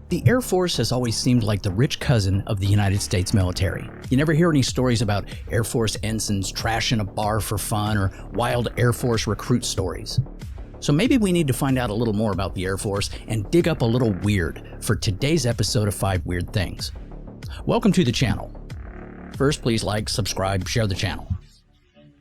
The Air Force has always seemed like the rich cousin of the United States military. You never hear any stories about Air Force ensigns trashing a bar for fun or wild Air Force recruit stories. So maybe we need to find out a little more about the Air Force and dig up a little weird for today's episode of 5 Weird Things. Welcome to the channel. First, please like, subscribe, share the channel.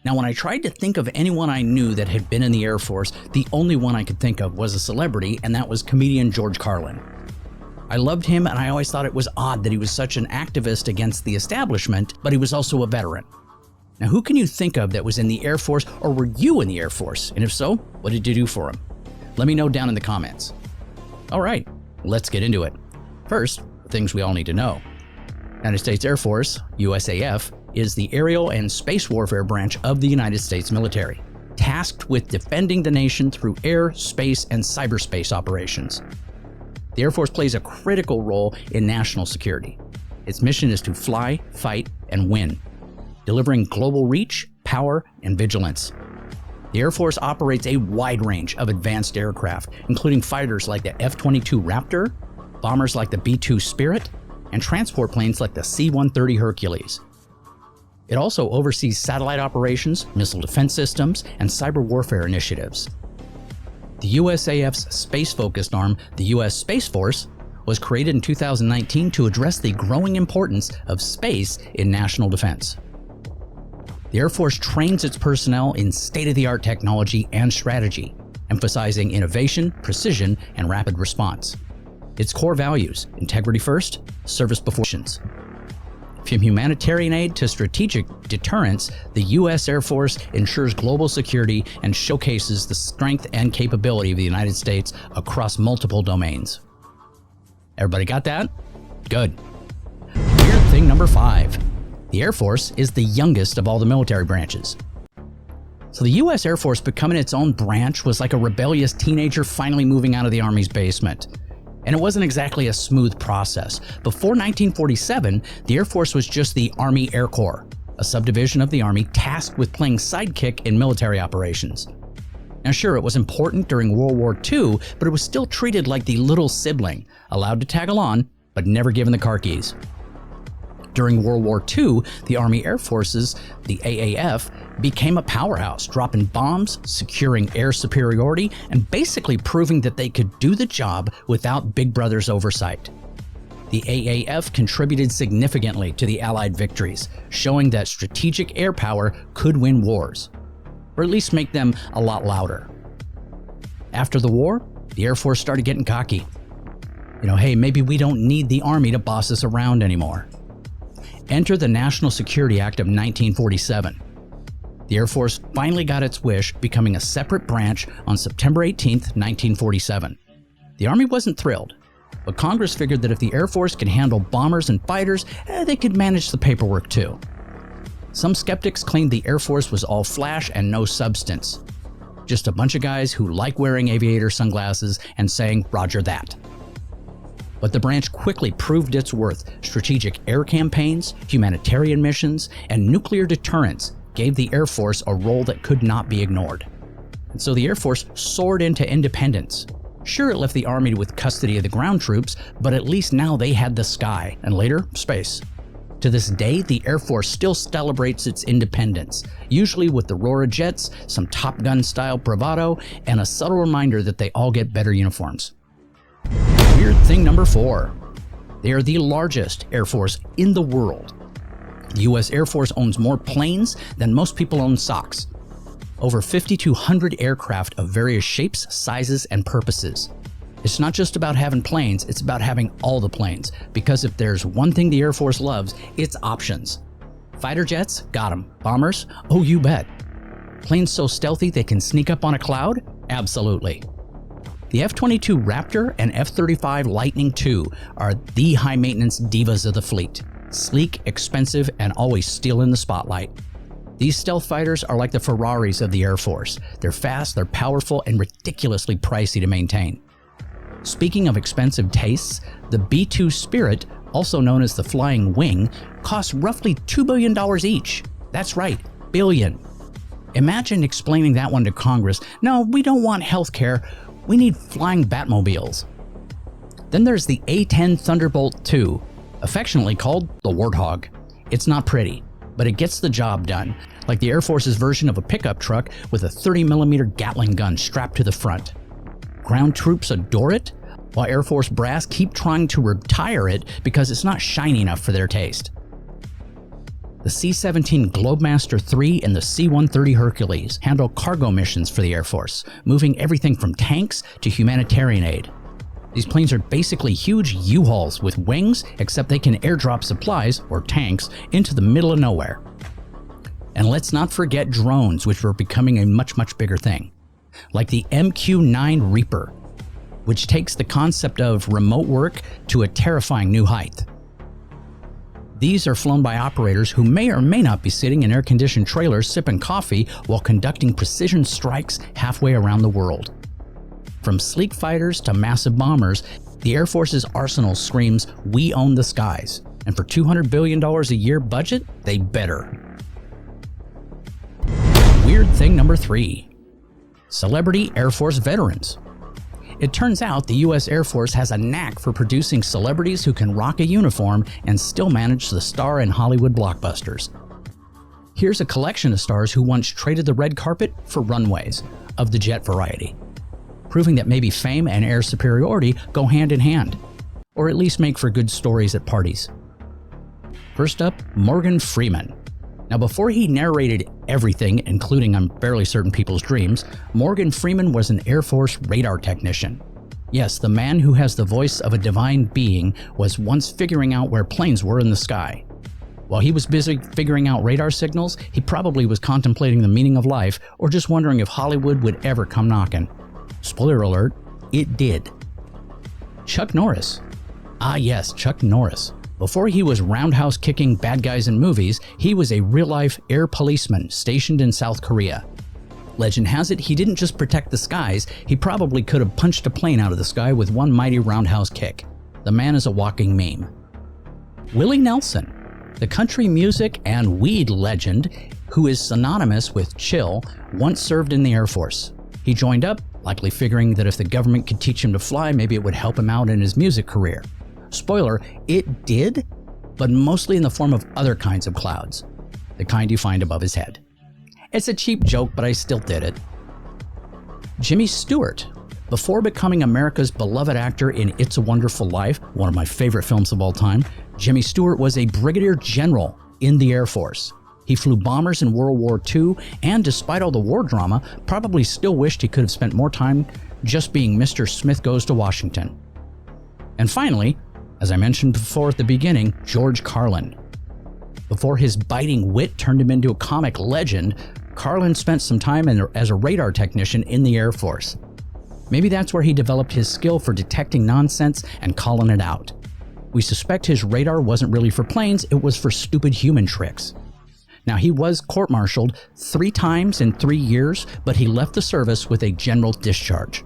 Now, when I tried to think of anyone I knew that had been in the Air Force, the only one I could think of was a celebrity, and that was comedian George Carlin. I loved him, and I always thought it was odd that he was such an activist against the establishment, but he was also a veteran. Now, who can you think of that was in the Air Force, or were you in the Air Force? And if so, what did you do for him? Let me know down in the comments. All right, let's get into it. First, the things we all need to know. United States Air Force, USAF, is the aerial and space warfare branch of the United States military, tasked with defending the nation through air, space, and cyberspace operations. The Air Force plays a critical role in national security. Its mission is to fly, fight, and win, delivering global reach, power, and vigilance. The Air Force operates a wide range of advanced aircraft, including fighters like the F-22 Raptor, bombers like the B-2 Spirit, and transport planes like the C-130 Hercules. It also oversees satellite operations, missile defense systems, and cyber warfare initiatives. The USAF's space-focused arm, the U.S. Space Force, was created in 2019 to address the growing importance of space in national defense. The Air Force trains its personnel in state-of-the-art technology and strategy, emphasizing innovation, precision, and rapid response. Its core values: integrity first, service before missions. From humanitarian aid to strategic deterrence, the U.S. Air Force ensures global security and showcases the strength and capability of the United States across multiple domains. Everybody got that? Good. Weird thing number 5. The Air Force is the youngest of all the military branches. So the U.S. Air Force becoming its own branch was like a rebellious teenager finally moving out of the Army's basement. And it wasn't exactly a smooth process. Before 1947, the Air Force was just the Army Air Corps, a subdivision of the Army tasked with playing sidekick in military operations. Now sure, it was important during World War II, but it was still treated like the little sibling, allowed to tag along, but never given the car keys. During World War II, the Army Air Forces, the AAF, became a powerhouse, dropping bombs, securing air superiority, and basically proving that they could do the job without Big Brother's oversight. The AAF contributed significantly to the Allied victories, showing that strategic air power could win wars, or at least make them a lot louder. After the war, the Air Force started getting cocky. Hey, maybe we don't need the Army to boss us around anymore. Enter the National Security Act of 1947. The Air Force finally got its wish, becoming a separate branch on September 18, 1947. The Army wasn't thrilled, but Congress figured that if the Air Force could handle bombers and fighters, they could manage the paperwork too. Some skeptics claimed the Air Force was all flash and no substance. Just a bunch of guys who like wearing aviator sunglasses and saying, "Roger that." But the branch quickly proved its worth. Strategic air campaigns, humanitarian missions, and nuclear deterrence gave the Air Force a role that could not be ignored. And so the Air Force soared into independence. Sure, it left the Army with custody of the ground troops, but at least now they had the sky, and later, space. To this day, the Air Force still celebrates its independence, usually with the Aurora jets, some Top Gun-style bravado, and a subtle reminder that they all get better uniforms. Weird thing number 4. They are the largest Air Force in the world. The U.S. Air Force owns more planes than most people own socks. Over 5,200 aircraft of various shapes, sizes, and purposes. It's not just about having planes, it's about having all the planes, because if there's one thing the Air Force loves, it's options. Fighter jets? Got 'em. Bombers? Oh, you bet. Planes so stealthy they can sneak up on a cloud? Absolutely. The F-22 Raptor and F-35 Lightning II are the high-maintenance divas of the fleet. Sleek, expensive, and always stealing the spotlight. These stealth fighters are like the Ferraris of the Air Force. They're fast, they're powerful, and ridiculously pricey to maintain. Speaking of expensive tastes, the B-2 Spirit, also known as the Flying Wing, costs roughly $2 billion each. That's right, billion. Imagine explaining that one to Congress. No, we don't want health care. We need flying Batmobiles. Then there's the A-10 Thunderbolt II, affectionately called the Warthog. It's not pretty, but it gets the job done, like the Air Force's version of a pickup truck with a 30mm Gatling gun strapped to the front. Ground troops adore it, while Air Force brass keep trying to retire it because it's not shiny enough for their taste. The C-17 Globemaster III and the C-130 Hercules handle cargo missions for the Air Force, moving everything from tanks to humanitarian aid. These planes are basically huge U-Hauls with wings, except they can airdrop supplies, or tanks, into the middle of nowhere. And let's not forget drones, which were becoming a much bigger thing, like the MQ-9 Reaper, which takes the concept of remote work to a terrifying new height. These are flown by operators who may or may not be sitting in air-conditioned trailers sipping coffee while conducting precision strikes halfway around the world. From sleek fighters to massive bombers, the Air Force's arsenal screams, "We own the skies," and for $200 billion a year budget, they better. Weird thing number 3. Celebrity Air Force veterans. It turns out the U.S. Air Force has a knack for producing celebrities who can rock a uniform and still manage to star in Hollywood blockbusters. Here's a collection of stars who once traded the red carpet for runways, of the jet variety, proving that maybe fame and air superiority go hand in hand, or at least make for good stories at parties. First up, Morgan Freeman. Now, before he narrated everything, including I'm Barely Certain People's Dreams, Morgan Freeman was an Air Force radar technician. Yes, the man who has the voice of a divine being was once figuring out where planes were in the sky. While he was busy figuring out radar signals, he probably was contemplating the meaning of life or just wondering if Hollywood would ever come knocking. Spoiler alert, it did. Chuck Norris. Ah yes, Chuck Norris. Before he was roundhouse kicking bad guys in movies, he was a real-life air policeman stationed in South Korea. Legend has it he didn't just protect the skies, he probably could have punched a plane out of the sky with one mighty roundhouse kick. The man is a walking meme. Willie Nelson, the country music and weed legend who is synonymous with chill, once served in the Air Force. He joined up, likely figuring that if the government could teach him to fly, maybe it would help him out in his music career. Spoiler, it did, but mostly in the form of other kinds of clouds, the kind you find above his head. It's a cheap joke, but I still did it. Jimmy Stewart. Before becoming America's beloved actor in It's a Wonderful Life, one of my favorite films of all time, Jimmy Stewart was a brigadier general in the Air Force. He flew bombers in World War II, and despite all the war drama, probably still wished he could have spent more time just being Mr. Smith Goes to Washington. And finally, as I mentioned before at the beginning, George Carlin. Before his biting wit turned him into a comic legend, Carlin spent some time as a radar technician in the Air Force. Maybe that's where he developed his skill for detecting nonsense and calling it out. We suspect his radar wasn't really for planes, it was for stupid human tricks. Now, he was court-martialed 3 times in 3 years, but he left the service with a general discharge.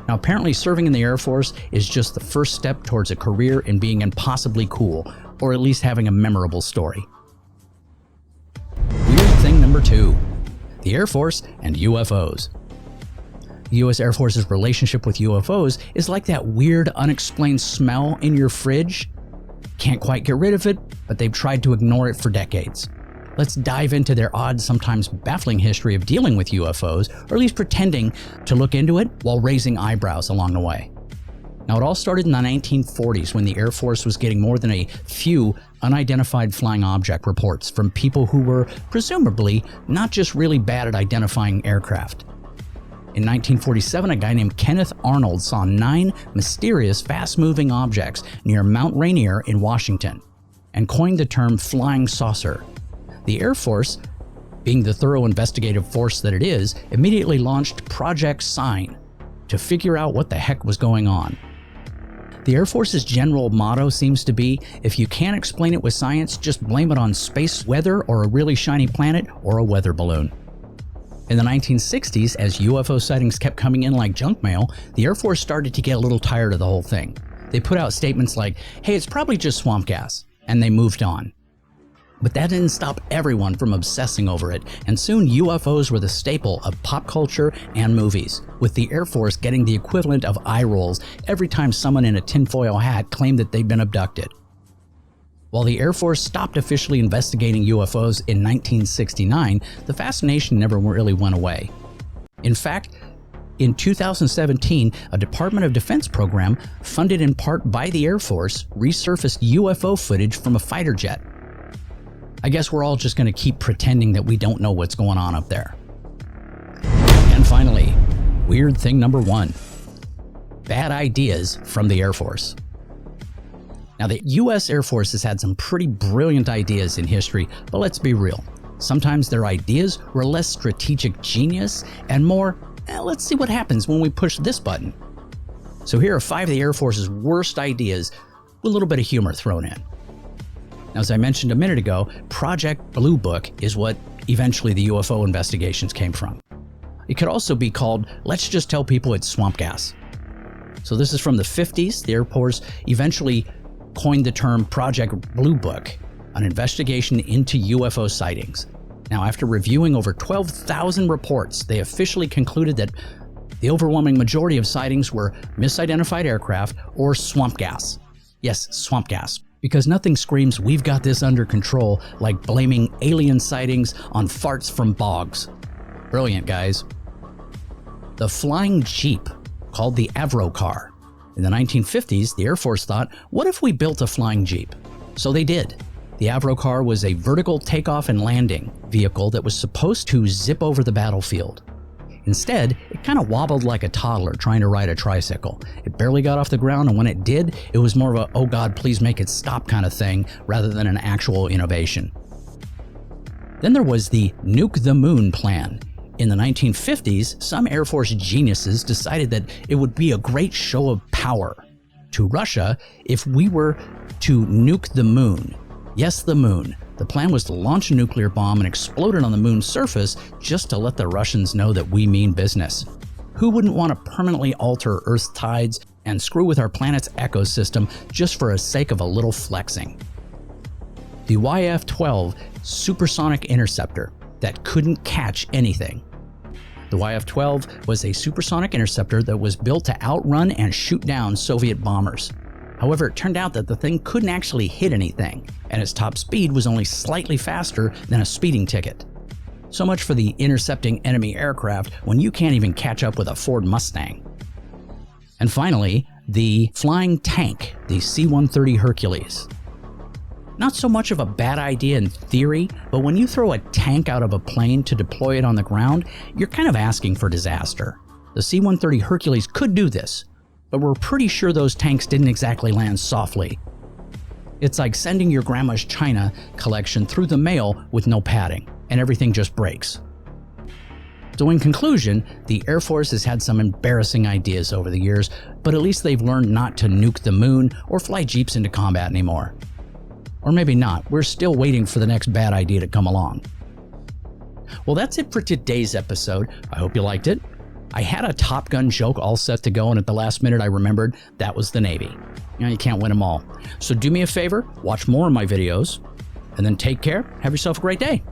Now, apparently serving in the Air Force is just the first step towards a career in being impossibly cool, or at least having a memorable story. Weird thing number 2. The Air Force and UFOs. The U.S. Air Force's relationship with UFOs is like that weird, unexplained smell in your fridge. Can't quite get rid of it, but they've tried to ignore it for decades. Let's dive into their odd, sometimes baffling history of dealing with UFOs, or at least pretending to look into it while raising eyebrows along the way. Now, it all started in the 1940s when the Air Force was getting more than a few unidentified flying object reports from people who were presumably not just really bad at identifying aircraft. In 1947, a guy named Kenneth Arnold saw 9 mysterious, fast-moving objects near Mount Rainier in Washington and coined the term flying saucer. The Air Force, being the thorough investigative force that it is, immediately launched Project Sign to figure out what the heck was going on. The Air Force's general motto seems to be, if you can't explain it with science, just blame it on space weather or a really shiny planet or a weather balloon. In the 1960s, as UFO sightings kept coming in like junk mail, the Air Force started to get a little tired of the whole thing. They put out statements like, hey, it's probably just swamp gas, and they moved on. But that didn't stop everyone from obsessing over it, and soon UFOs were the staple of pop culture and movies, with the Air Force getting the equivalent of eye rolls every time someone in a tinfoil hat claimed that they'd been abducted. While the Air Force stopped officially investigating UFOs in 1969, the fascination never really went away. In fact, in 2017, a Department of Defense program, funded in part by the Air Force, resurfaced UFO footage from a fighter jet. I guess we're all just going to keep pretending that we don't know what's going on up there. And finally, weird thing number 1. Bad ideas from the Air Force. Now, the U.S. Air Force has had some pretty brilliant ideas in history, but let's be real. Sometimes their ideas were less strategic genius and more, let's see what happens when we push this button. So here are 5 of the Air Force's worst ideas with a little bit of humor thrown in. Now, as I mentioned a minute ago, Project Blue Book is what eventually the UFO investigations came from. It could also be called, let's just tell people it's swamp gas. So this is from the 50s. The Air Force eventually coined the term Project Blue Book, an investigation into UFO sightings. Now, after reviewing over 12,000 reports, they officially concluded that the overwhelming majority of sightings were misidentified aircraft or swamp gas. Yes, swamp gas. Because nothing screams, we've got this under control, like blaming alien sightings on farts from bogs. Brilliant, guys. The flying jeep, called the Avro car. In the 1950s, the Air Force thought, what if we built a flying jeep? So they did. The Avro car was a vertical takeoff and landing vehicle that was supposed to zip over the battlefield. Instead, it kind of wobbled like a toddler trying to ride a tricycle. It barely got off the ground, and when it did, it was more of a, oh God, please make it stop kind of thing, rather than an actual innovation. Then there was the Nuke the Moon plan. In the 1950s, some Air Force geniuses decided that it would be a great show of power to Russia if we were to nuke the moon. Yes, the moon. The plan was to launch a nuclear bomb and explode it on the moon's surface just to let the Russians know that we mean business. Who wouldn't want to permanently alter Earth's tides and screw with our planet's ecosystem just for the sake of a little flexing? The YF-12 supersonic interceptor that couldn't catch anything. The YF-12 was a supersonic interceptor that was built to outrun and shoot down Soviet bombers. However, it turned out that the thing couldn't actually hit anything, and its top speed was only slightly faster than a speeding ticket. So much for the intercepting enemy aircraft when you can't even catch up with a Ford Mustang. And finally, the flying tank, the C-130 Hercules. Not so much of a bad idea in theory, but when you throw a tank out of a plane to deploy it on the ground, you're kind of asking for disaster. The C-130 Hercules could do this, but we're pretty sure those tanks didn't exactly land softly. It's like sending your grandma's china collection through the mail with no padding, and everything just breaks. So in conclusion, the Air Force has had some embarrassing ideas over the years, but at least they've learned not to nuke the moon or fly jeeps into combat anymore. Or maybe not, we're still waiting for the next bad idea to come along. Well, that's it for today's episode. I hope you liked it. I had a Top Gun joke all set to go, and at the last minute I remembered that was the Navy. You can't win them all. So do me a favor, watch more of my videos, and then take care. Have yourself a great day.